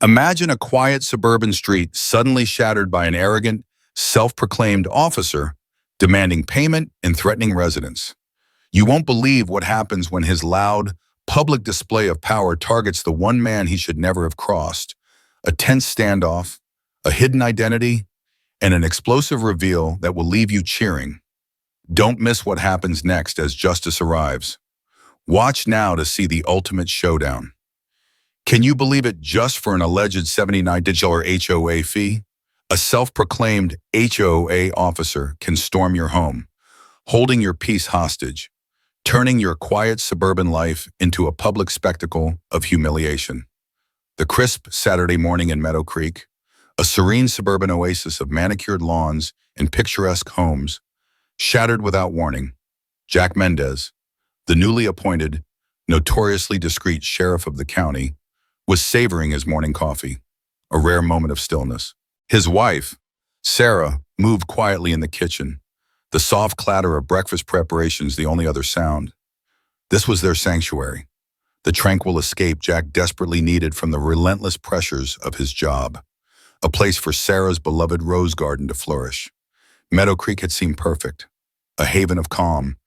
Imagine a quiet suburban street suddenly shattered by an arrogant, self-proclaimed officer demanding payment and threatening residents. You won't believe what happens when his loud, public display of power targets the one man he should never have crossed. A tense standoff, a hidden identity, and an explosive reveal that will leave you cheering. Don't miss what happens next as justice arrives. Watch now to see the ultimate showdown. Can you believe it? Just for an alleged $79 HOA fee, a self-proclaimed HOA officer can storm your home, holding your peace hostage, turning your quiet suburban life into a public spectacle of humiliation. The crisp Saturday morning in Meadow Creek, a serene suburban oasis of manicured lawns and picturesque homes, shattered without warning. Jack Mendez, the newly appointed, notoriously discreet sheriff of the county, was savoring his morning coffee, a rare moment of stillness. His wife, Sarah, moved quietly in the kitchen, the soft clatter of breakfast preparations the only other sound. This was their sanctuary, the tranquil escape Jack desperately needed from the relentless pressures of his job, a place for Sarah's beloved rose garden to flourish. Meadow Creek had seemed perfect, a haven of calm,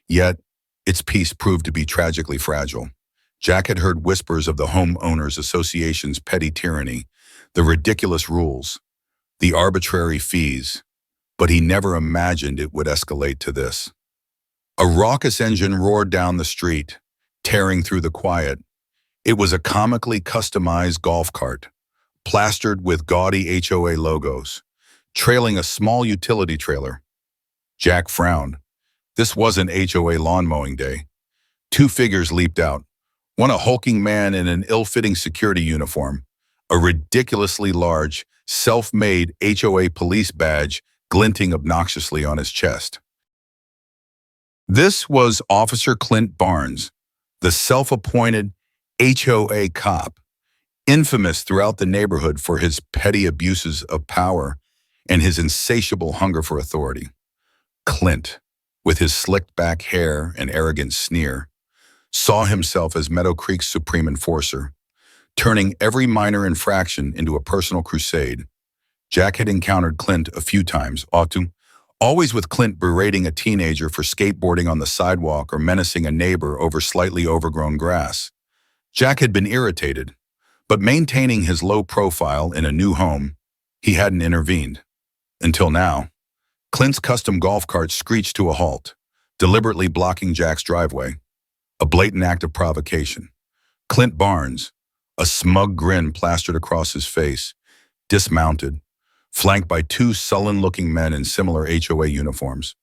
yet its peace proved to be tragically fragile. Jack had heard whispers of the Homeowners Association's petty tyranny, the ridiculous rules, the arbitrary fees, but he never imagined it would escalate to this. A raucous engine roared down the street, tearing through the quiet. It was a comically customized golf cart, plastered with gaudy HOA logos, trailing a small utility trailer. Jack frowned. This wasn't HOA lawn mowing day. Two figures leaped out. One a hulking man in an ill-fitting security uniform, a ridiculously large, self-made HOA police badge glinting obnoxiously on his chest. This was Officer Clint Barnes, the self-appointed HOA cop, infamous throughout the neighborhood for his petty abuses of power and his insatiable hunger for authority. Clint, with his slicked-back hair and arrogant sneer, saw himself as Meadow Creek's supreme enforcer, turning every minor infraction into a personal crusade. Jack had encountered Clint a few times, always with Clint berating a teenager for skateboarding on the sidewalk or menacing a neighbor over slightly overgrown grass. Jack had been irritated, but maintaining his low profile in a new home, he hadn't intervened. Until now, Clint's custom golf cart screeched to a halt, deliberately blocking Jack's driveway. A blatant act of provocation. Clint Barnes, a smug grin plastered across his face, dismounted, flanked by two sullen-looking men in similar HOA uniforms.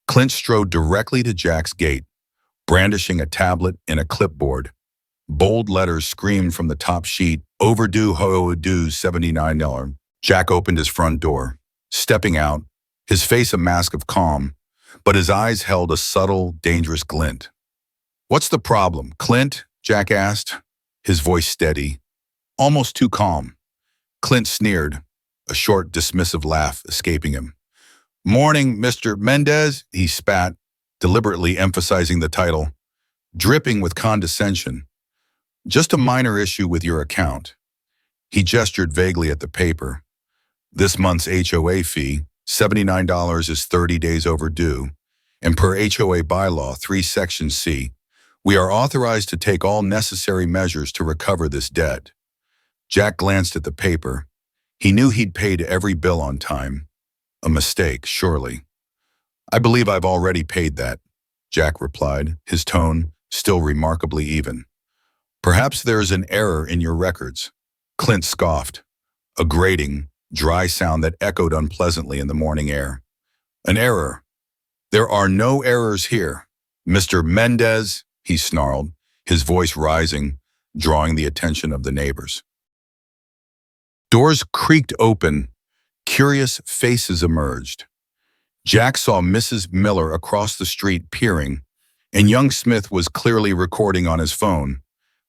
Clint strode directly to Jack's gate, brandishing a tablet and a clipboard. Bold letters screamed from the top sheet, "Overdue HOA dues $79." Jack opened his front door, stepping out, his face a mask of calm, but his eyes held a subtle, dangerous glint. "What's the problem, Clint?" Jack asked, his voice steady, almost too calm. Clint sneered, a short, dismissive laugh escaping him. "Morning, Mr. Mendez," he spat, deliberately emphasizing the title, dripping with condescension. "Just a minor issue with your account." He gestured vaguely at the paper. "This month's HOA fee, $79, is 30 days overdue, and per HOA bylaw 3 Section C, we are authorized to take all necessary measures to recover this debt." Jack glanced at the paper. He knew he'd paid every bill on time. A mistake, surely. "I believe I've already paid that," Jack replied, his tone still remarkably even. "Perhaps there's an error in your records." Clint scoffed, a grating, dry sound that echoed unpleasantly in the morning air. "An error? There are no errors here, Mr. Mendez," he snarled, his voice rising, drawing the attention of the neighbors. Doors creaked open. Curious faces emerged. Jack saw Mrs. Miller across the street peering, and young Smith was clearly recording on his phone.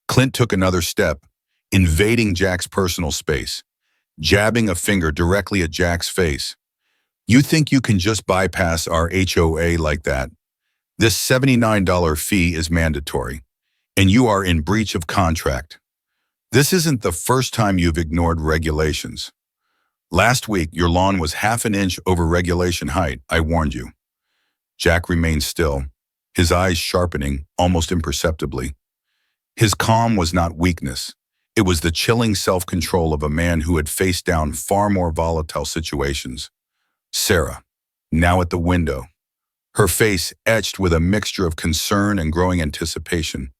Clint took another step, invading Jack's personal space, jabbing a finger directly at Jack's face. "You think you can just bypass our HOA like that? This $79 fee is mandatory, and you are in breach of contract." This isn't the first time you've ignored regulations. Last week, your lawn was half an inch over regulation height, I warned you. Jack remained still, his eyes sharpening almost imperceptibly. His calm was not weakness. It was the chilling self-control of a man who had faced down far more volatile situations. Sarah, now at the window, her face etched with a mixture of concern and growing anticipation,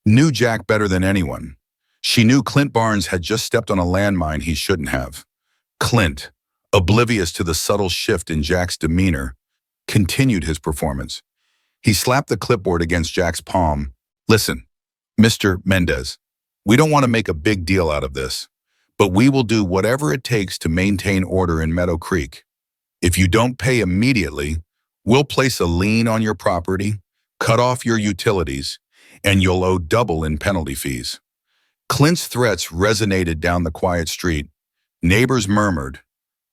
knew Jack better than anyone. She knew Clint Barnes had just stepped on a landmine he shouldn't have. Clint, oblivious to the subtle shift in Jack's demeanor, continued his performance. He slapped the clipboard against Jack's palm. Listen, Mr. Mendez, we don't want to make a big deal out of this, but we will do whatever it takes to maintain order in Meadow Creek. If you don't pay immediately, we'll place a lien on your property, cut off your utilities, and you'll owe double in penalty fees. Clint's threats resonated down the quiet street. Neighbors murmured.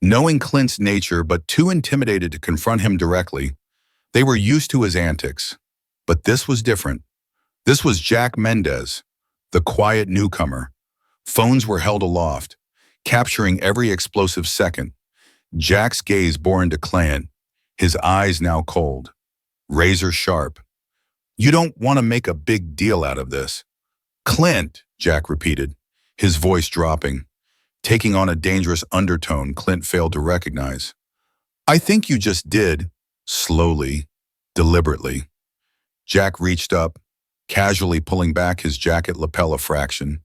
Knowing Clint's nature but too intimidated to confront him directly, they were used to his antics. But this was different. This was Jack Mendez, the quiet newcomer. Phones were held aloft, capturing every explosive second. Jack's gaze bore into Clint, his eyes now cold, razor sharp. You don't want to make a big deal out of this. Clint, Jack repeated, his voice dropping, taking on a dangerous undertone Clint failed to recognize. I think you just did, slowly, deliberately. Jack reached up, casually pulling back his jacket lapel a fraction.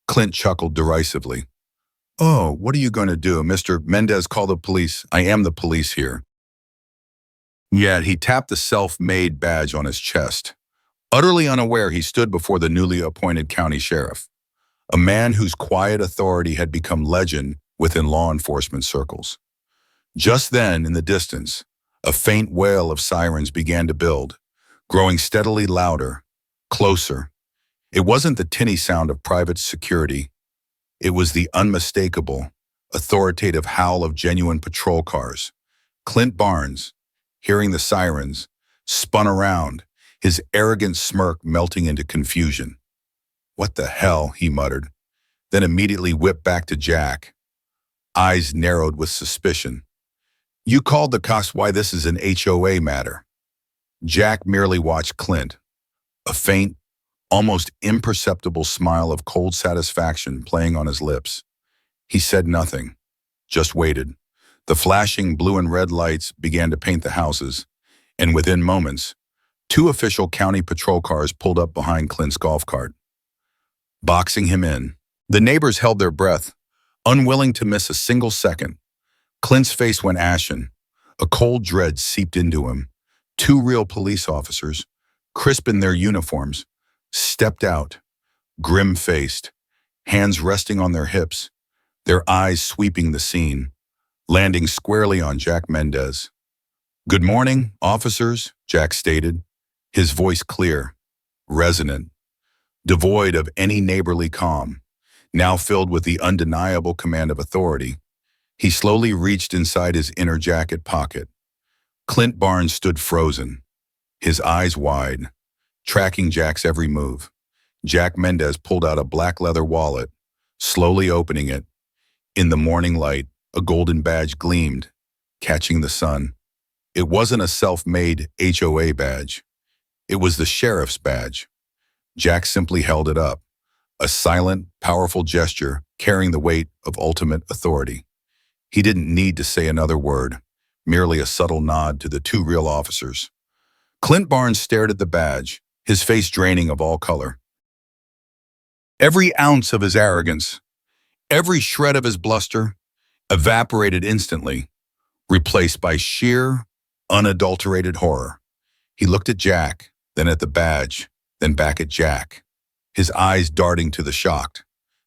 Clint chuckled derisively. Oh, what are you going to do, Mr. Mendez? Call the police. I am the police here. Yet he tapped the self-made badge on his chest. Utterly unaware, he stood before the newly appointed county sheriff, a man whose quiet authority had become legend within law enforcement circles. Just then, in the distance, a faint wail of sirens began to build, growing steadily louder, closer. It wasn't the tinny sound of private security. It was the unmistakable, authoritative howl of genuine patrol cars. Clint Barnes, hearing the sirens, spun around, his arrogant smirk melting into confusion. What the hell, he muttered, then immediately whipped back to Jack, eyes narrowed with suspicion. You called the cops. Why, this is an HOA matter. Jack merely watched Clint, a faint, almost imperceptible smile of cold satisfaction playing on his lips. He said nothing, just waited. The flashing blue and red lights began to paint the houses, and within moments, 2 official county patrol cars pulled up behind Clint's golf cart, boxing him in. The neighbors held their breath, unwilling to miss a single second. Clint's face went ashen. A cold dread seeped into him. 2 real police officers, crisp in their uniforms, stepped out, grim-faced, hands resting on their hips, their eyes sweeping the scene, landing squarely on Jack Mendez. Good morning, officers, Jack stated, his voice clear, resonant, devoid of any neighborly calm, now filled with the undeniable command of authority. He slowly reached inside his inner jacket pocket. Clint Barnes stood frozen, his eyes wide, tracking Jack's every move. Jack Mendez pulled out a black leather wallet, slowly opening it. In the morning light, a golden badge gleamed, catching the sun. It wasn't a self-made HOA badge. It was the sheriff's badge. Jack simply held it up, a silent, powerful gesture carrying the weight of ultimate authority. He didn't need to say another word, merely a subtle nod to the 2 real officers. Clint Barnes stared at the badge, his face draining of all color. Every ounce of his arrogance, every shred of his bluster, evaporated instantly, replaced by sheer, unadulterated horror. He looked at Jack, then at the badge, then back at Jack, his eyes darting to the shocked,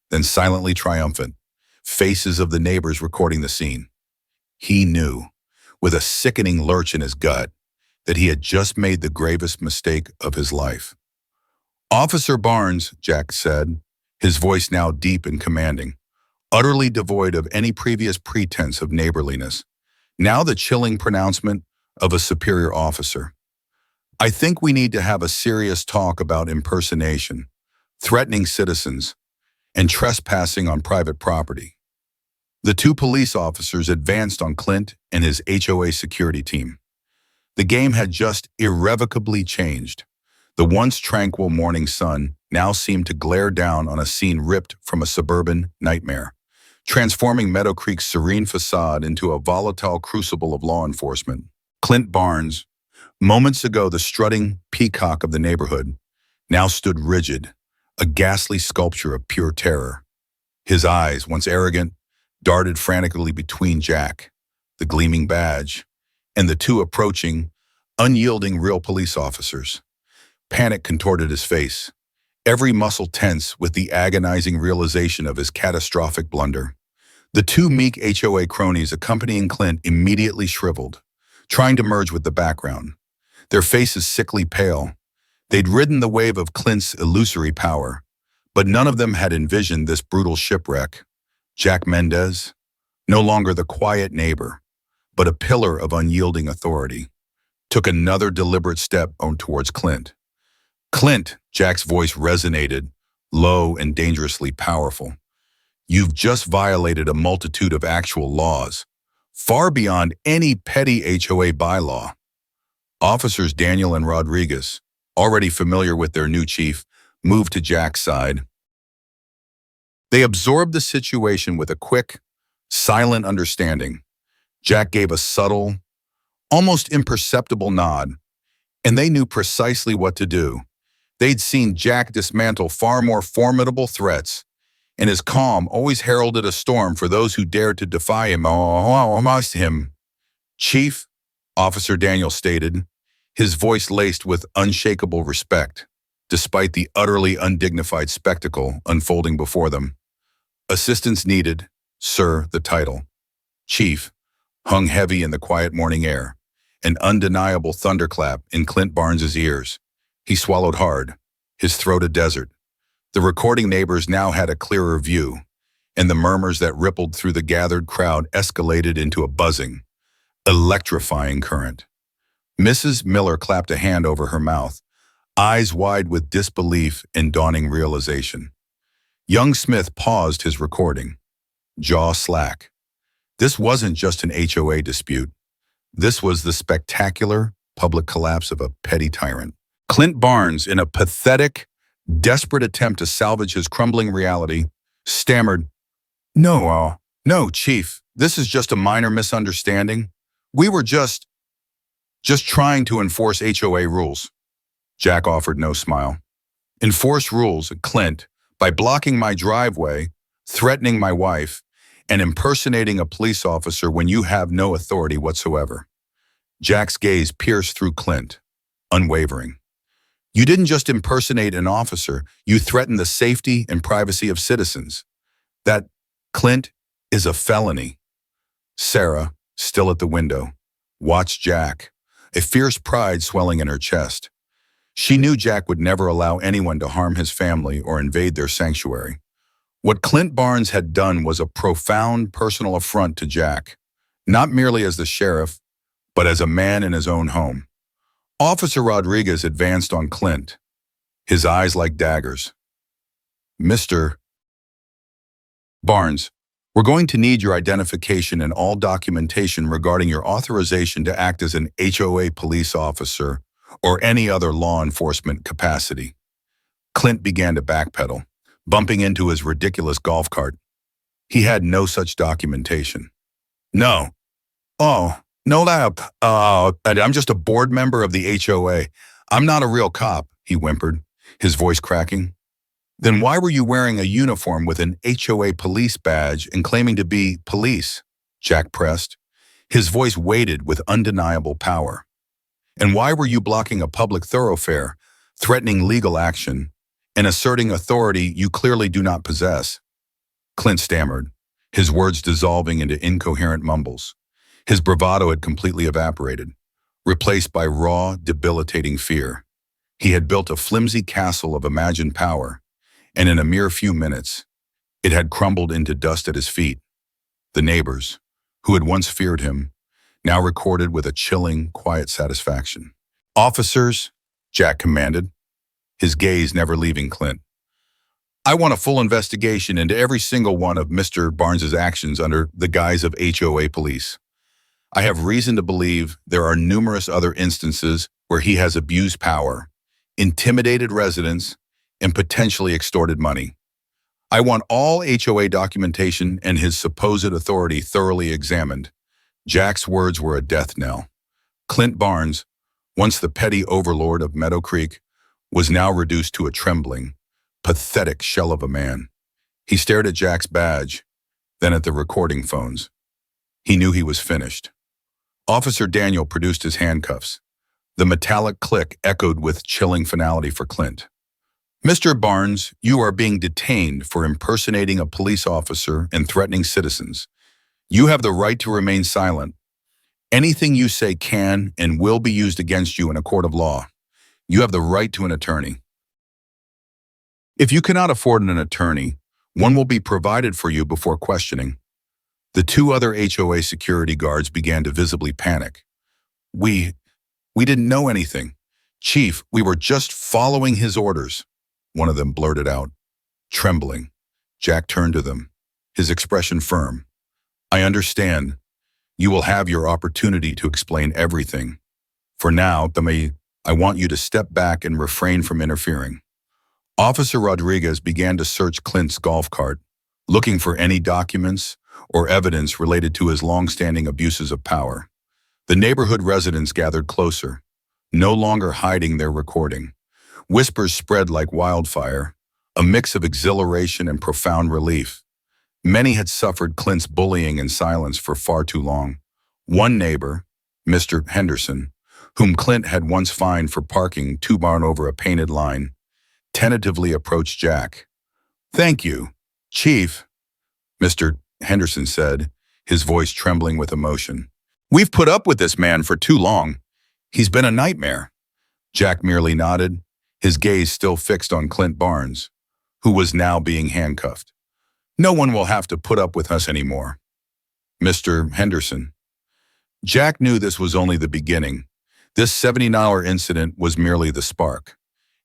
then silently triumphant, faces of the neighbors recording the scene. He knew, with a sickening lurch in his gut, that he had just made the gravest mistake of his life. Officer Barnes, Jack said, his voice now deep and commanding, utterly devoid of any previous pretense of neighborliness, now the chilling pronouncement of a superior officer. I think we need to have a serious talk about impersonation, threatening citizens, and trespassing on private property. The two police officers advanced on Clint and his HOA security team. The game had just irrevocably changed. The once tranquil morning sun now seemed to glare down on a scene ripped from a suburban nightmare, transforming Meadow Creek's serene facade into a volatile crucible of law enforcement. Clint Barnes, moments ago the strutting peacock of the neighborhood, now stood rigid, a ghastly sculpture of pure terror. His eyes, once arrogant, darted frantically between Jack, the gleaming badge, and the two approaching, unyielding real police officers. Panic contorted his face, every muscle tense with the agonizing realization of his catastrophic blunder. The two meek HOA cronies accompanying Clint immediately shriveled, trying to merge with the background, their faces sickly pale. They'd ridden the wave of Clint's illusory power, but none of them had envisioned this brutal shipwreck. Jack Mendez, no longer the quiet neighbor, but a pillar of unyielding authority, took another deliberate step towards Clint. Clint, Jack's voice resonated, low and dangerously powerful. You've just violated a multitude of actual laws, far beyond any petty HOA bylaw. Officers Daniel and Rodriguez, already familiar with their new chief, moved to Jack's side. They absorbed the situation with a quick, silent understanding. Jack gave a subtle, almost imperceptible nod, and they knew precisely what to do. They'd seen Jack dismantle far more formidable threats, and his calm always heralded a storm for those who dared to defy him. Chief, Officer Daniel stated, his voice laced with unshakable respect, despite the utterly undignified spectacle unfolding before them. Assistance needed, sir, the title. Chief, hung heavy in the quiet morning air, an undeniable thunderclap in Clint Barnes's ears. He swallowed hard, his throat a desert. The recording neighbors now had a clearer view, and the murmurs that rippled through the gathered crowd escalated into a buzzing, electrifying current. Mrs. Miller clapped a hand over her mouth, eyes wide with disbelief and dawning realization. Young Smith paused his recording, jaw slack. This wasn't just an HOA dispute. This was the spectacular public collapse of a petty tyrant. Clint Barnes, in a pathetic, desperate attempt to salvage his crumbling reality, stammered, No, Chief, this is just a minor misunderstanding. We were just trying to enforce HOA rules. Jack offered no smile. Enforce rules, Clint, by blocking my driveway, threatening my wife, and impersonating a police officer when you have no authority whatsoever. Jack's gaze pierced through Clint, unwavering. You didn't just impersonate an officer, you threatened the safety and privacy of citizens. That, Clint, is a felony. Sarah, still at the window, watched Jack, a fierce pride swelling in her chest. She knew Jack would never allow anyone to harm his family or invade their sanctuary. What Clint Barnes had done was a profound personal affront to Jack, not merely as the sheriff, but as a man in his own home. Officer Rodriguez advanced on Clint, his eyes like daggers. Mr. Barnes, we're going to need your identification and all documentation regarding your authorization to act as an HOA police officer or any other law enforcement capacity. Clint began to backpedal, bumping into his ridiculous golf cart. He had no such documentation. No. Oh, no, I'm just a board member of the HOA. I'm not a real cop, he whimpered, his voice cracking. Then why were you wearing a uniform with an HOA police badge and claiming to be police? Jack pressed. His voice weighted with undeniable power. And why were you blocking a public thoroughfare, threatening legal action, and asserting authority you clearly do not possess? Clint stammered, his words dissolving into incoherent mumbles. His bravado had completely evaporated, replaced by raw, debilitating fear. He had built a flimsy castle of imagined power, and in a mere few minutes, it had crumbled into dust at his feet. The neighbors, who had once feared him, now recorded with a chilling, quiet satisfaction. Officers, Jack commanded, his gaze never leaving Clint. I want a full investigation into every single one of Mr. Barnes's actions under the guise of HOA police. I have reason to believe there are numerous other instances where he has abused power, intimidated residents, and potentially extorted money. I want all HOA documentation and his supposed authority thoroughly examined. Jack's words were a death knell. Clint Barnes, once the petty overlord of Meadow Creek, was now reduced to a trembling, pathetic shell of a man. He stared at Jack's badge, then at the recording phones. He knew he was finished. Officer Daniel produced his handcuffs. The metallic click echoed with chilling finality for Clint. Mr. Barnes, you are being detained for impersonating a police officer and threatening citizens. You have the right to remain silent. Anything you say can and will be used against you in a court of law. You have the right to an attorney. If you cannot afford an attorney, one will be provided for you before questioning. The two other HOA security guards began to visibly panic. We didn't know anything. Chief, we were just following his orders. One of them blurted out, trembling. Jack turned to them, his expression firm. I understand. You will have your opportunity to explain everything. For now, I want you to step back and refrain from interfering. Officer Rodriguez began to search Clint's golf cart, looking for any documents or evidence related to his long-standing abuses of power. The neighborhood residents gathered closer, no longer hiding their recording. Whispers spread like wildfire, a mix of exhilaration and profound relief. Many had suffered Clint's bullying in silence for far too long. One neighbor, Mr. Henderson, whom Clint had once fined for parking too far over a painted line, tentatively approached Jack. Thank you, Chief, Mr. Henderson said, his voice trembling with emotion. We've put up with this man for too long. He's been a nightmare. Jack merely nodded, his gaze still fixed on Clint Barnes, who was now being handcuffed. No one will have to put up with us anymore. Mr. Henderson. Jack knew this was only the beginning. This 70-hour incident was merely the spark,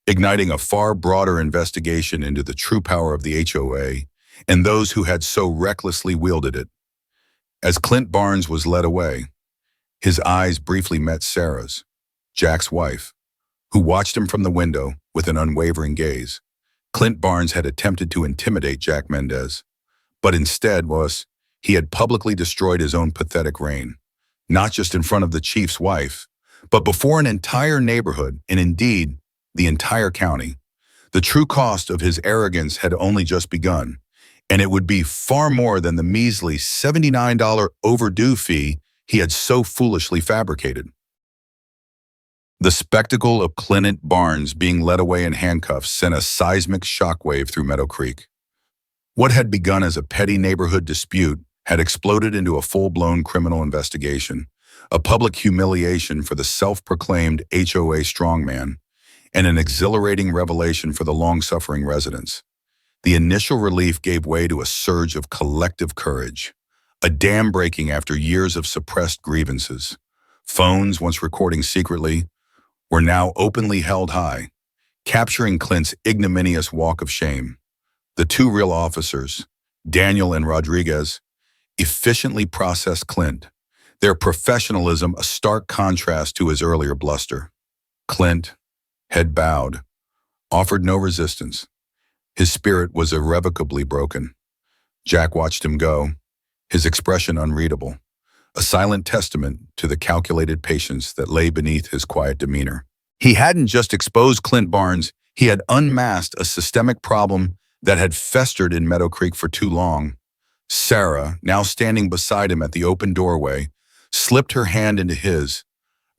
igniting a far broader investigation into the true power of the HOA and those who had so recklessly wielded it. As Clint Barnes was led away, his eyes briefly met Sarah's, Jack's wife, who watched him from the window with an unwavering gaze. Clint Barnes had attempted to intimidate Jack Mendez, but instead he had publicly destroyed his own pathetic reign, not just in front of the chief's wife, but before an entire neighborhood and indeed the entire county. The true cost of his arrogance had only just begun, and it would be far more than the measly $79 overdue fee he had so foolishly fabricated. The spectacle of Clint Barnes being led away in handcuffs sent a seismic shockwave through Meadow Creek. What had begun as a petty neighborhood dispute had exploded into a full-blown criminal investigation, a public humiliation for the self-proclaimed HOA strongman, and an exhilarating revelation for the long-suffering residents. The initial relief gave way to a surge of collective courage, a dam breaking after years of suppressed grievances. Phones, once recording secretly, were now openly held high, capturing Clint's ignominious walk of shame. The two real officers, Daniel and Rodriguez, efficiently processed Clint, their professionalism a stark contrast to his earlier bluster. Clint, head bowed, offered no resistance. His spirit was irrevocably broken. Jack watched him go, his expression unreadable, a silent testament to the calculated patience that lay beneath his quiet demeanor. He hadn't just exposed Clint Barnes, he had unmasked a systemic problem that had festered in Meadow Creek for too long. Sarah, now standing beside him at the open doorway, slipped her hand into his,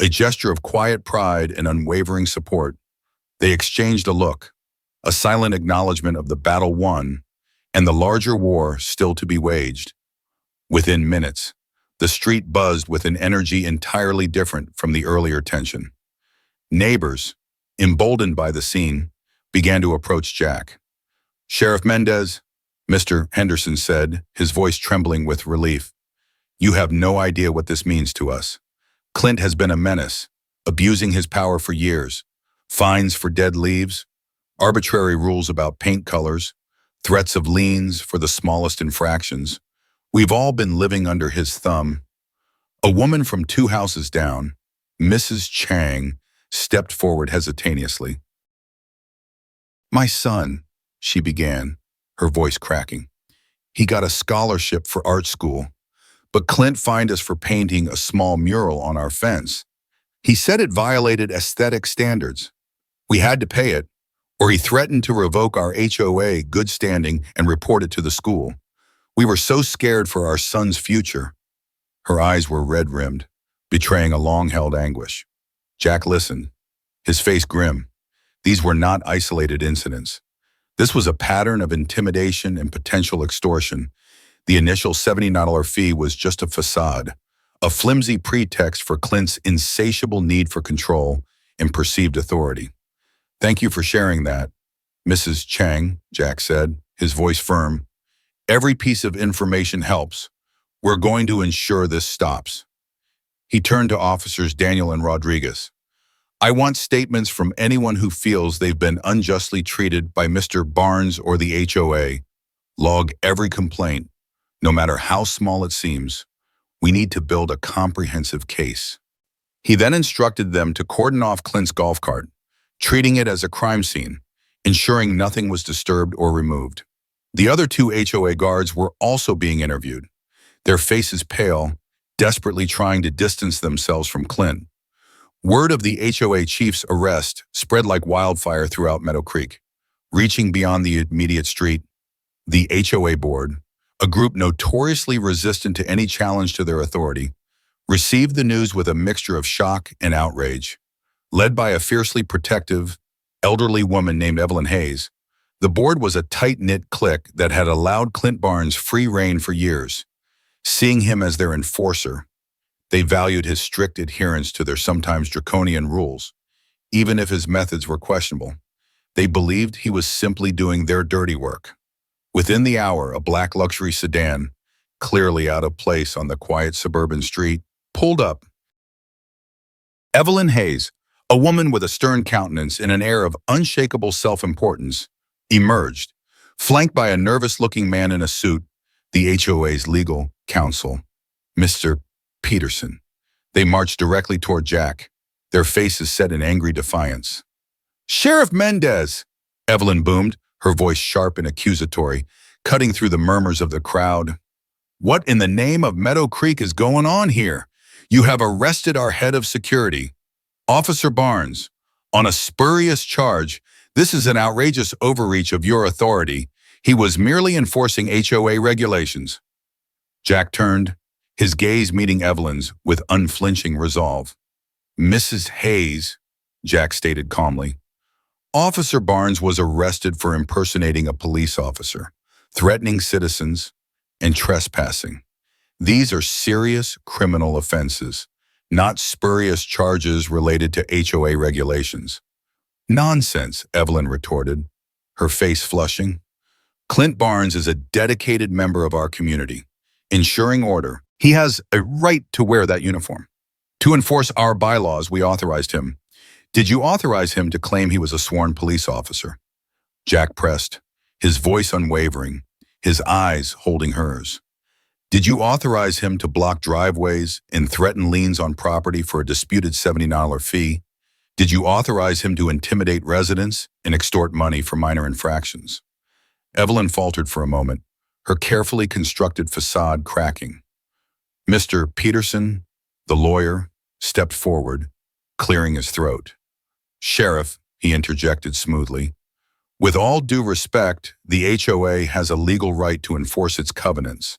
a gesture of quiet pride and unwavering support. They exchanged a look, a silent acknowledgement of the battle won and the larger war still to be waged. Within minutes, the street buzzed with an energy entirely different from the earlier tension. Neighbors, emboldened by the scene, began to approach Jack. Sheriff Mendez, Mr. Henderson said, his voice trembling with relief. You have no idea what this means to us. Clint has been a menace, abusing his power for years. Fines for dead leaves, arbitrary rules about paint colors, threats of liens for the smallest infractions. We've all been living under his thumb. A woman from 2 houses down, Mrs. Chang, stepped forward hesitatingly. "My son," she began, her voice cracking. "He got a scholarship for art school, but Clint fined us for painting a small mural on our fence. He said it violated aesthetic standards. We had to pay it, or he threatened to revoke our HOA good standing and report it to the school. We were so scared for our son's future." Her eyes were red-rimmed, betraying a long-held anguish. Jack listened, his face grim. These were not isolated incidents. This was a pattern of intimidation and potential extortion. The initial $70 fee was just a facade, a flimsy pretext for Clint's insatiable need for control and perceived authority. "Thank you for sharing that, Mrs. Chang," Jack said, his voice firm. "Every piece of information helps. We're going to ensure this stops." He turned to officers Daniel and Rodriguez. "I want statements from anyone who feels they've been unjustly treated by Mr. Barnes or the HOA. Log every complaint, no matter how small it seems. We need to build a comprehensive case." He then instructed them to cordon off Clint's golf cart, treating it as a crime scene, ensuring nothing was disturbed or removed. The other 2 HOA guards were also being interviewed, their faces pale, desperately trying to distance themselves from Clint. Word of the HOA chief's arrest spread like wildfire throughout Meadow Creek, reaching beyond the immediate street. The HOA board, a group notoriously resistant to any challenge to their authority, received the news with a mixture of shock and outrage. Led by a fiercely protective, elderly woman named Evelyn Hayes, the board was a tight-knit clique that had allowed Clint Barnes free rein for years. Seeing him as their enforcer, they valued his strict adherence to their sometimes draconian rules, even if his methods were questionable. They believed he was simply doing their dirty work. Within the hour, a black luxury sedan, clearly out of place on the quiet suburban street, pulled up. Evelyn Hayes, a woman with a stern countenance and an air of unshakable self-importance, emerged, flanked by a nervous-looking man in a suit, the HOA's legal counsel, Mr. Peterson. They marched directly toward Jack, their faces set in angry defiance. "Sheriff Mendez!" Evelyn boomed, her voice sharp and accusatory, cutting through the murmurs of the crowd. "What in the name of Meadow Creek is going on here? You have arrested our head of security, Officer Barnes, on a spurious charge. This is an outrageous overreach of your authority. He was merely enforcing HOA regulations." Jack turned, his gaze meeting Evelyn's with unflinching resolve. "Mrs. Hayes," Jack stated calmly, "Officer Barnes was arrested for impersonating a police officer, threatening citizens, and trespassing. These are serious criminal offenses, not spurious charges related to HOA regulations." "Nonsense," Evelyn retorted, her face flushing. "Clint Barnes is a dedicated member of our community, ensuring order. He has a right to wear that uniform. To enforce our bylaws, we authorized him. Did you authorize him to claim he was a sworn police officer?" Jack pressed, his voice unwavering, his eyes holding hers. "Did you authorize him to block driveways and threaten liens on property for a disputed $70 fee? Did you authorize him to intimidate residents and extort money for minor infractions?" Evelyn faltered for a moment, her carefully constructed facade cracking. Mr. Peterson, the lawyer, stepped forward, clearing his throat. "Sheriff," he interjected smoothly, "with all due respect, the HOA has a legal right to enforce its covenants.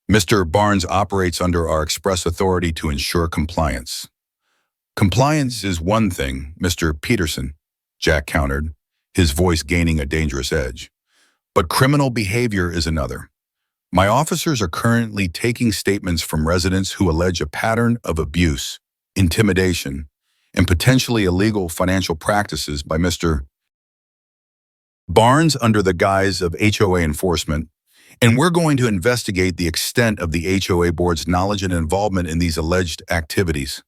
Mr. Barnes operates under our express authority to ensure compliance." "Compliance is one thing, Mr. Peterson," Jack countered, his voice gaining a dangerous edge. "But criminal behavior is another. My officers are currently taking statements from residents who allege a pattern of abuse, intimidation, and potentially illegal financial practices by Mr. Barnes under the guise of HOA enforcement, and we're going to investigate the extent of the HOA board's knowledge and involvement in these alleged activities."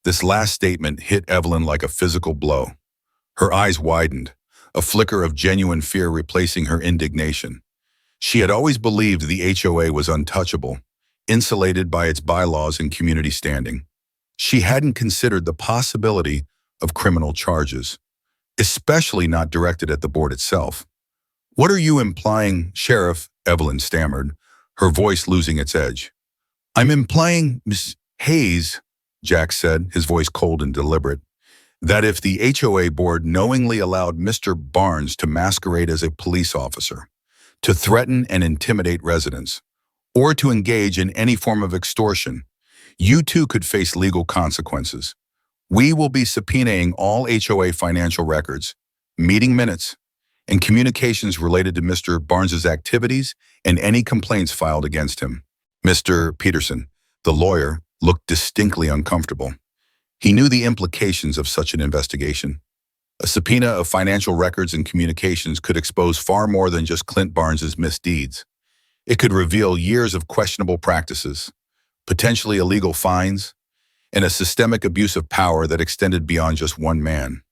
This last statement hit Evelyn like a physical blow. Her eyes widened, a flicker of genuine fear replacing her indignation. She had always believed the HOA was untouchable, insulated by its bylaws and community standing. She hadn't considered the possibility of criminal charges, especially not directed at the board itself. "What are you implying, Sheriff?" Evelyn stammered, her voice losing its edge. "I'm implying, Miss Hayes," Jack said, his voice cold and deliberate, "that if the HOA board knowingly allowed Mr. Barnes to masquerade as a police officer, to threaten and intimidate residents, or to engage in any form of extortion, you too could face legal consequences. We will be subpoenaing all HOA financial records, meeting minutes, and communications related to Mr. Barnes's activities and any complaints filed against him." Mr. Peterson, the lawyer, looked distinctly uncomfortable. He knew the implications of such an investigation. A subpoena of financial records and communications could expose far more than just Clint Barnes's misdeeds. It could reveal years of questionable practices, potentially illegal fines, and a systemic abuse of power that extended beyond just one man.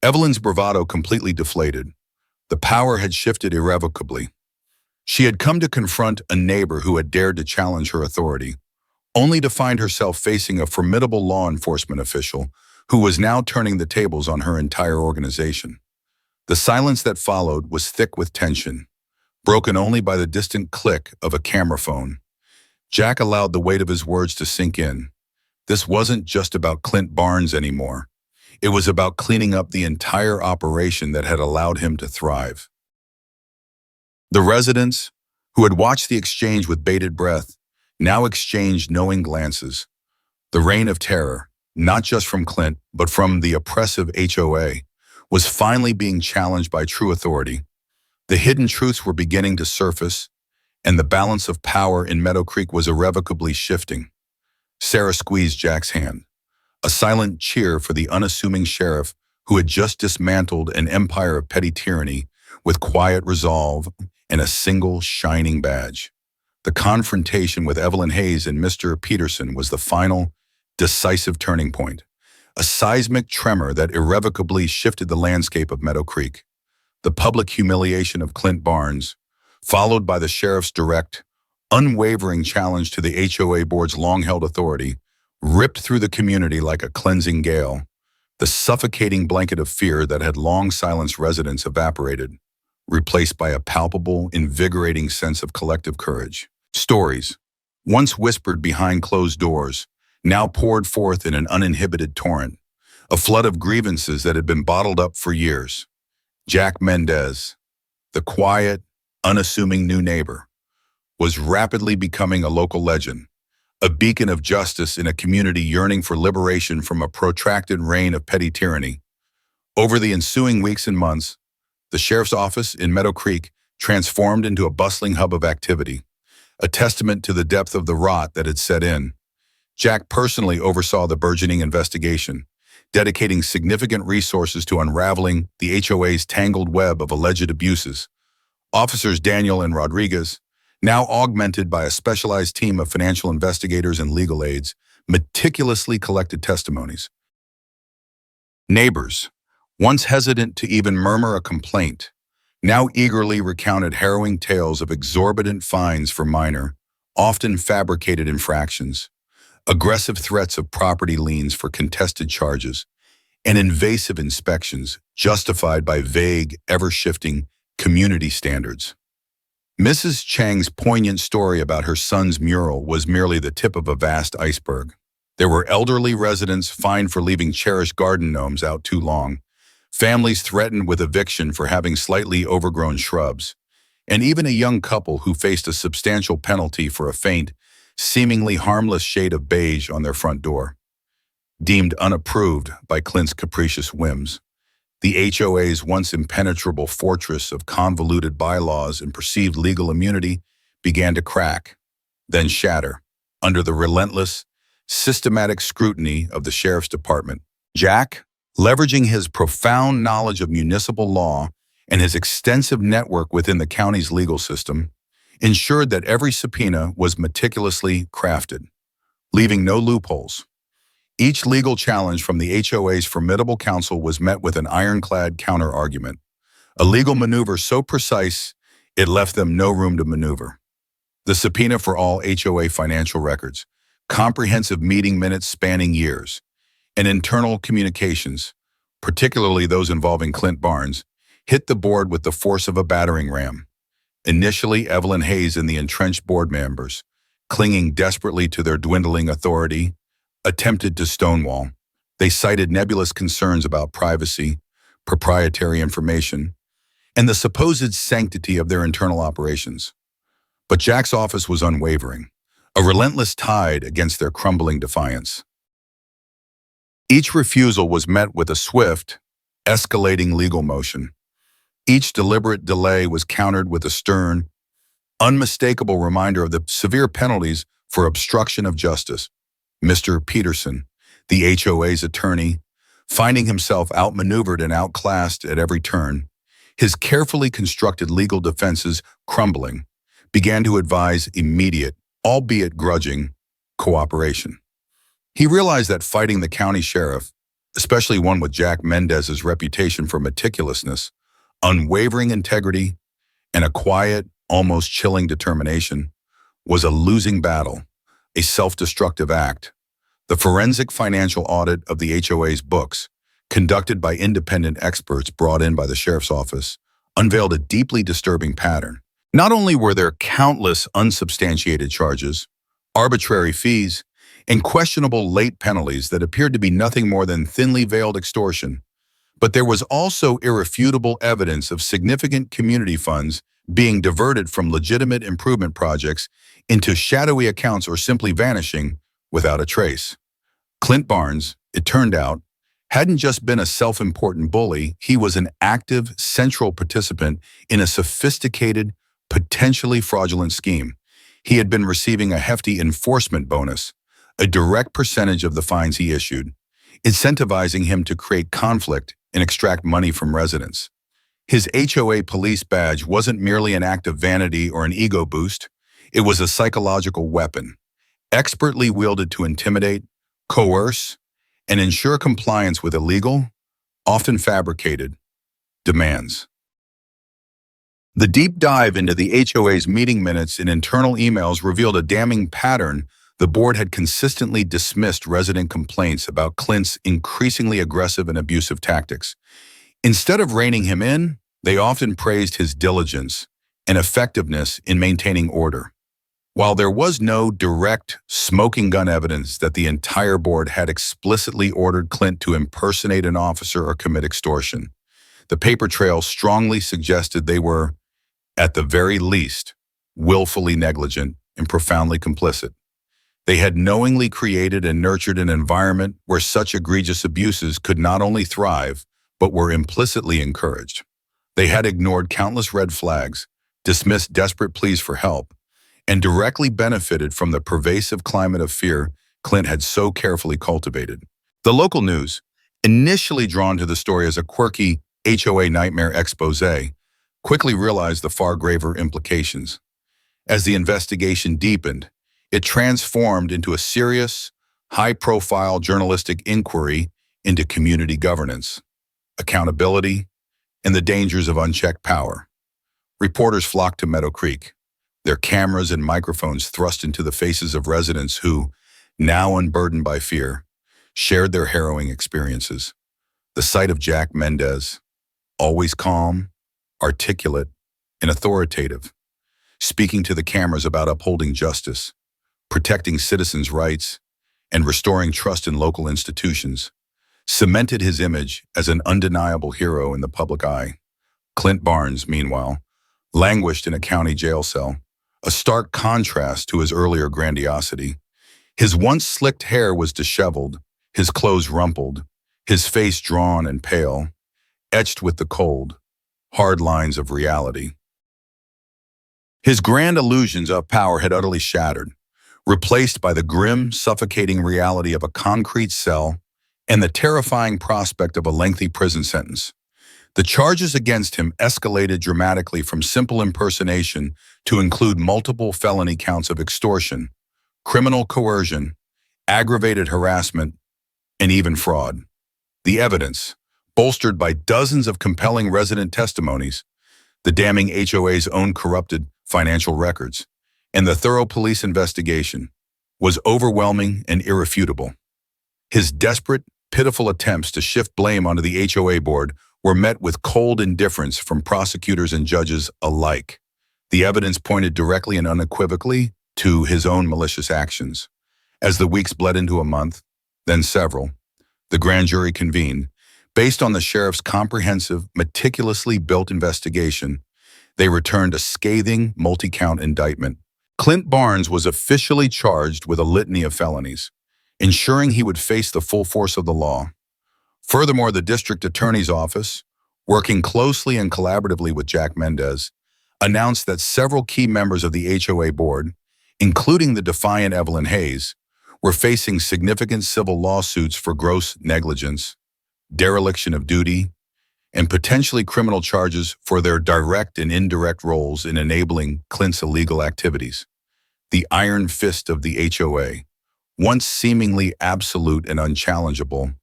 Evelyn's bravado completely deflated. The power had shifted irrevocably. She had come to confront a neighbor who had dared to challenge her authority, only to find herself facing a formidable law enforcement official who was now turning the tables on her entire organization. The silence that followed was thick with tension, broken only by the distant click of a camera phone. Jack allowed the weight of his words to sink in. This wasn't just about Clint Barnes anymore. It was about cleaning up the entire operation that had allowed him to thrive. The residents, who had watched the exchange with bated breath, now exchanged knowing glances. The reign of terror, not just from Clint, but from the oppressive HOA, was finally being challenged by true authority. The hidden truths were beginning to surface, and the balance of power in Meadow Creek was irrevocably shifting. Sarah squeezed Jack's hand, a silent cheer for the unassuming sheriff who had just dismantled an empire of petty tyranny with quiet resolve and a single shining badge. The confrontation with Evelyn Hayes and Mr. Peterson was the final, decisive turning point, a seismic tremor that irrevocably shifted the landscape of Meadow Creek. The public humiliation of Clint Barnes, followed by the sheriff's direct, unwavering challenge to the HOA board's long-held authority, ripped through the community like a cleansing gale. The suffocating blanket of fear that had long silenced residents evaporated, replaced by a palpable, invigorating sense of collective courage. Stories, once whispered behind closed doors, now poured forth in an uninhibited torrent, a flood of grievances that had been bottled up for years. Jack Mendez, the quiet, unassuming new neighbor, was rapidly becoming a local legend, a beacon of justice in a community yearning for liberation from a protracted reign of petty tyranny. Over the ensuing weeks and months, the sheriff's office in Meadow Creek transformed into a bustling hub of activity, a testament to the depth of the rot that had set in. Jack personally oversaw the burgeoning investigation, dedicating significant resources to unraveling the HOA's tangled web of alleged abuses. Officers Daniel and Rodriguez, now augmented by a specialized team of financial investigators and legal aides, meticulously collected testimonies. Neighbors, once hesitant to even murmur a complaint, now eagerly recounted harrowing tales of exorbitant fines for minor, often fabricated infractions, aggressive threats of property liens for contested charges, and invasive inspections justified by vague, ever-shifting community standards. Mrs. Chang's poignant story about her son's mural was merely the tip of a vast iceberg. There were elderly residents fined for leaving cherished garden gnomes out too long, families threatened with eviction for having slightly overgrown shrubs, and even a young couple who faced a substantial penalty for a faint, seemingly harmless shade of beige on their front door. Deemed unapproved by Clint's capricious whims, the HOA's once impenetrable fortress of convoluted bylaws and perceived legal immunity began to crack, then shatter, under the relentless, systematic scrutiny of the sheriff's department. Jack, leveraging his profound knowledge of municipal law and his extensive network within the county's legal system, ensured that every subpoena was meticulously crafted, leaving no loopholes. Each legal challenge from the HOA's formidable counsel was met with an ironclad counter-argument, A legal maneuver so precise, it left them no room to maneuver. The subpoena for all HOA financial records, comprehensive meeting minutes spanning years, and internal communications, particularly those involving Clint Barnes, hit the board with the force of a battering ram. Initially, Evelyn Hayes and the entrenched board members, clinging desperately to their dwindling authority, attempted to stonewall. They cited nebulous concerns about privacy, proprietary information, and the supposed sanctity of their internal operations. But Jack's office was unwavering, a relentless tide against their crumbling defiance. Each refusal was met with a swift, escalating legal motion. Each deliberate delay was countered with a stern, unmistakable reminder of the severe penalties for obstruction of justice. Mr. Peterson, the HOA's attorney, finding himself outmaneuvered and outclassed at every turn, his carefully constructed legal defenses crumbling, began to advise immediate, albeit grudging, cooperation. He realized that fighting the county sheriff, especially one with Jack Mendez's reputation for meticulousness, unwavering integrity, and a quiet, almost chilling determination, was a losing battle, a self-destructive act. The forensic financial audit of the HOA's books, conducted by independent experts brought in by the sheriff's office, unveiled a deeply disturbing pattern. Not only were there countless unsubstantiated charges, arbitrary fees, and questionable late penalties that appeared to be nothing more than thinly veiled extortion, but there was also irrefutable evidence of significant community funds being diverted from legitimate improvement projects into shadowy accounts or simply vanishing without a trace. Clint Barnes, it turned out, hadn't just been a self-important bully, he was an active, central participant in a sophisticated, potentially fraudulent scheme. He had been receiving a hefty enforcement bonus, a direct percentage of the fines he issued, incentivizing him to create conflict and extract money from residents. His HOA police badge wasn't merely an act of vanity or an ego boost, it was a psychological weapon, expertly wielded to intimidate, coerce, and ensure compliance with illegal, often fabricated, demands. The deep dive into the HOA's meeting minutes and internal emails revealed a damning pattern. The board had consistently dismissed resident complaints about Clint's increasingly aggressive and abusive tactics. Instead of reining him in, they often praised his diligence and effectiveness in maintaining order. While there was no direct, smoking gun evidence that the entire board had explicitly ordered Clint to impersonate an officer or commit extortion, the paper trail strongly suggested they were, at the very least, willfully negligent and profoundly complicit. They had knowingly created and nurtured an environment where such egregious abuses could not only thrive, but were implicitly encouraged. They had ignored countless red flags, dismissed desperate pleas for help, and directly benefited from the pervasive climate of fear Clint had so carefully cultivated. The local news, initially drawn to the story as a quirky HOA nightmare expose, quickly realized the far graver implications. As the investigation deepened, it transformed into a serious, high-profile journalistic inquiry into community governance, accountability, and the dangers of unchecked power. Reporters flocked to Meadow Creek, their cameras and microphones thrust into the faces of residents who, now unburdened by fear, shared their harrowing experiences. The sight of Jack Mendez, always calm, articulate, and authoritative, speaking to the cameras about upholding justice, protecting citizens' rights, and restoring trust in local institutions, cemented his image as an undeniable hero in the public eye. Clint Barnes, meanwhile, languished in a county jail cell, a stark contrast to his earlier grandiosity. His once slicked hair was disheveled, his clothes rumpled, his face drawn and pale, etched with the cold, hard lines of reality. His grand illusions of power had utterly shattered, replaced by the grim, suffocating reality of a concrete cell and the terrifying prospect of a lengthy prison sentence. The charges against him escalated dramatically from simple impersonation to include multiple felony counts of extortion, criminal coercion, aggravated harassment, and even fraud. The evidence, bolstered by dozens of compelling resident testimonies, the damning HOA's own corrupted financial records, and the thorough police investigation, was overwhelming and irrefutable. His desperate, pitiful attempts to shift blame onto the HOA board were met with cold indifference from prosecutors and judges alike. The evidence pointed directly and unequivocally to his own malicious actions. As the weeks bled into a month, then several, the grand jury convened. Based on the sheriff's comprehensive, meticulously built investigation, they returned a scathing, multi-count indictment. Clint Barnes was officially charged with a litany of felonies, ensuring he would face the full force of the law. Furthermore, the district attorney's office, working closely and collaboratively with Jack Mendez, announced that several key members of the HOA board, including the defiant Evelyn Hayes, were facing significant civil lawsuits for gross negligence, dereliction of duty, and potentially criminal charges for their direct and indirect roles in enabling Clint's illegal activities. The iron fist of the HOA, once seemingly absolute and unchallengeable,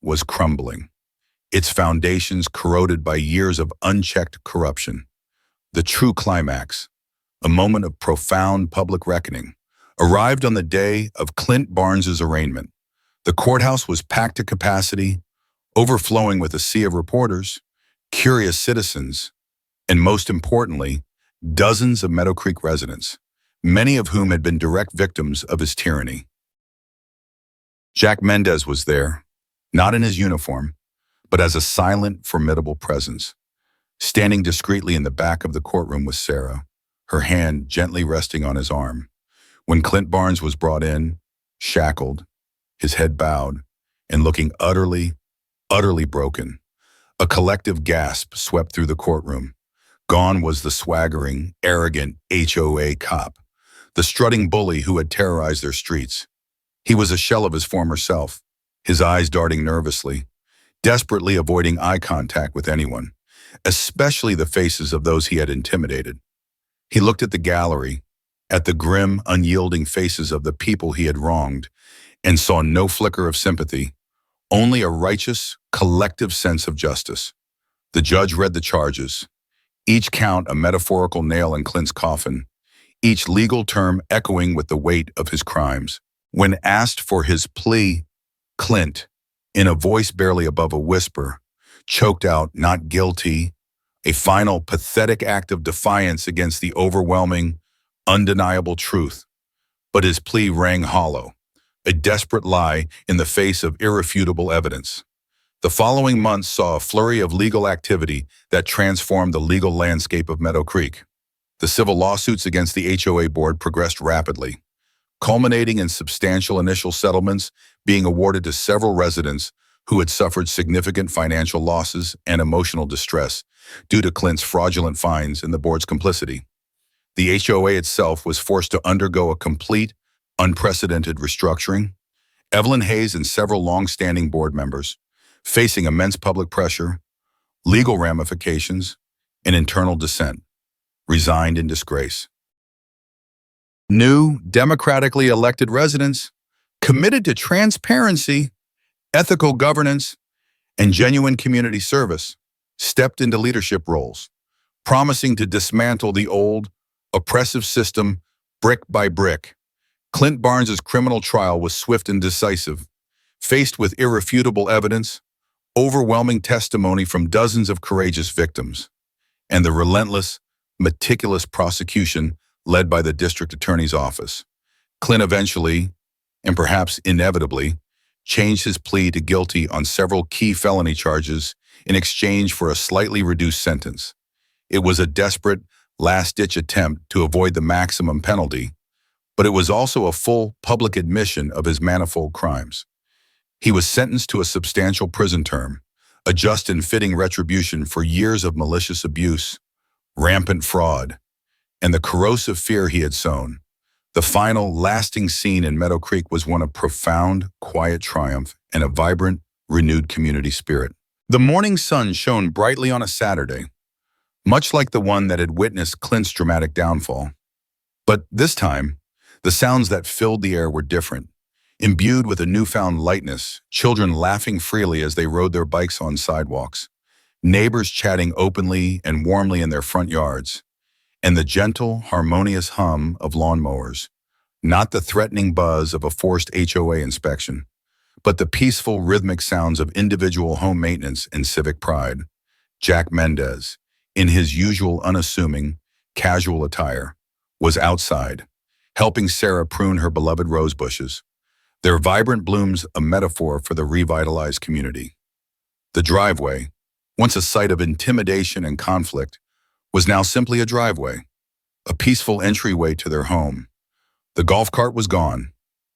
was crumbling, its foundations corroded by years of unchecked corruption. The true climax, a moment of profound public reckoning, arrived on the day of Clint Barnes's arraignment. The courthouse was packed to capacity, overflowing with a sea of reporters, curious citizens, and most importantly, dozens of Meadow Creek residents, many of whom had been direct victims of his tyranny. Jack Mendez was there, not in his uniform, but as a silent, formidable presence. Standing discreetly in the back of the courtroom was Sarah, her hand gently resting on his arm. When Clint Barnes was brought in, shackled, his head bowed, and looking utterly broken, a collective gasp swept through the courtroom. Gone was the swaggering, arrogant HOA cop, the strutting bully who had terrorized their streets. He was a shell of his former self, his eyes darting nervously, desperately avoiding eye contact with anyone, especially the faces of those he had intimidated. He looked at the gallery, at the grim, unyielding faces of the people he had wronged, and saw no flicker of sympathy, only a righteous, collective sense of justice. The judge read the charges, each count a metaphorical nail in Clint's coffin, each legal term echoing with the weight of his crimes. When asked for his plea, Clint, in a voice barely above a whisper, choked out "not guilty," a final pathetic act of defiance against the overwhelming, undeniable truth. But his plea rang hollow, a desperate lie in the face of irrefutable evidence. The following months saw a flurry of legal activity that transformed the legal landscape of Meadow Creek. The civil lawsuits against the HOA board progressed rapidly, culminating in substantial initial settlements being awarded to several residents who had suffered significant financial losses and emotional distress due to Clint's fraudulent fines and the board's complicity. The HOA itself was forced to undergo a complete, unprecedented restructuring. Evelyn Hayes and several long-standing board members, facing immense public pressure, legal ramifications, and internal dissent, resigned in disgrace. New, democratically elected residents, committed to transparency, ethical governance, and genuine community service, stepped into leadership roles, promising to dismantle the old, oppressive system brick by brick. Clint Barnes's criminal trial was swift and decisive. Faced with irrefutable evidence, overwhelming testimony from dozens of courageous victims, and the relentless, meticulous prosecution led by the district attorney's office, Clint eventually, and perhaps inevitably, changed his plea to guilty on several key felony charges in exchange for a slightly reduced sentence. It was a desperate, last-ditch attempt to avoid the maximum penalty, but it was also a full public admission of his manifold crimes. He was sentenced to a substantial prison term, a just and fitting retribution for years of malicious abuse, rampant fraud, and the corrosive fear he had sown. The final, lasting scene in Meadow Creek was one of profound, quiet triumph and a vibrant, renewed community spirit. The morning sun shone brightly on a Saturday, much like the one that had witnessed Clint's dramatic downfall. But this time, the sounds that filled the air were different, imbued with a newfound lightness, children laughing freely as they rode their bikes on sidewalks, neighbors chatting openly and warmly in their front yards, and the gentle, harmonious hum of lawnmowers, not the threatening buzz of a forced HOA inspection, but the peaceful, rhythmic sounds of individual home maintenance and civic pride. Jack Mendez, in his usual unassuming, casual attire, was outside, helping Sarah prune her beloved rose bushes, their vibrant blooms a metaphor for the revitalized community. The driveway, once a site of intimidation and conflict, was now simply a driveway, a peaceful entryway to their home. The golf cart was gone,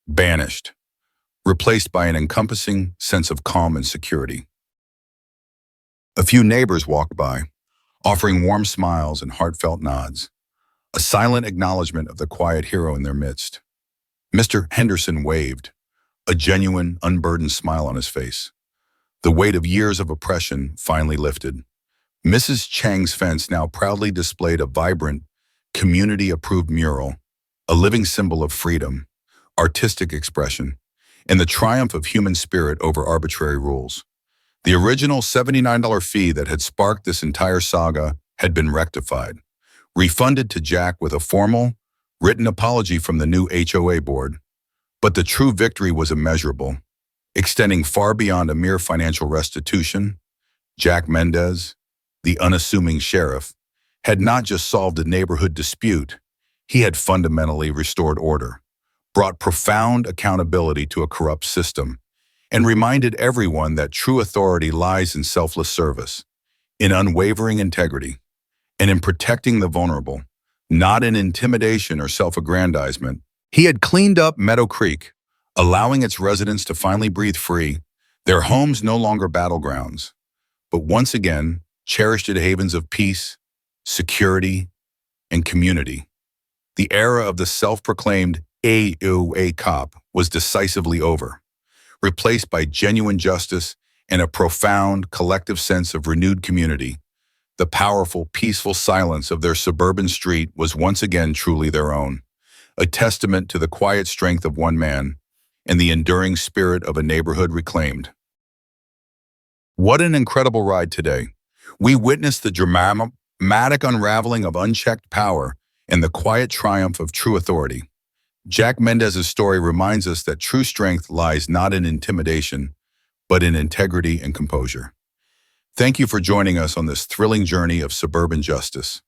banished, replaced by an encompassing sense of calm and security. A few neighbors walked by, offering warm smiles and heartfelt nods, a silent acknowledgement of the quiet hero in their midst. Mr. Henderson waved, a genuine, unburdened smile on his face. The weight of years of oppression finally lifted. Mrs. Chang's fence now proudly displayed a vibrant, community-approved mural, a living symbol of freedom, artistic expression, and the triumph of human spirit over arbitrary rules. The original $79 fee that had sparked this entire saga had been rectified, refunded to Jack with a formal, written apology from the new HOA board. But the true victory was immeasurable, extending far beyond a mere financial restitution. Jack Mendez, the unassuming sheriff, had not just solved a neighborhood dispute, he had fundamentally restored order, brought profound accountability to a corrupt system, and reminded everyone that true authority lies in selfless service, in unwavering integrity, and in protecting the vulnerable, not in intimidation or self-aggrandizement. He had cleaned up Meadow Creek, allowing its residents to finally breathe free, their homes no longer battlegrounds, but once again cherished havens of peace, security, and community. The era of the self-proclaimed HOA cop was decisively over, replaced by genuine justice and a profound collective sense of renewed community. The powerful, peaceful silence of their suburban street was once again truly their own, a testament to the quiet strength of one man and the enduring spirit of a neighborhood reclaimed. What an incredible ride today. We witnessed the dramatic unraveling of unchecked power and the quiet triumph of true authority. Jack Mendez's story reminds us that true strength lies not in intimidation, but in integrity and composure. Thank you for joining us on this thrilling journey of suburban justice.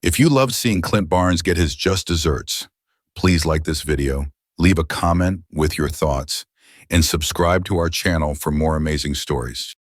If you loved seeing Clint Barnes get his just desserts, please like this video, leave a comment with your thoughts, and subscribe to our channel for more amazing stories.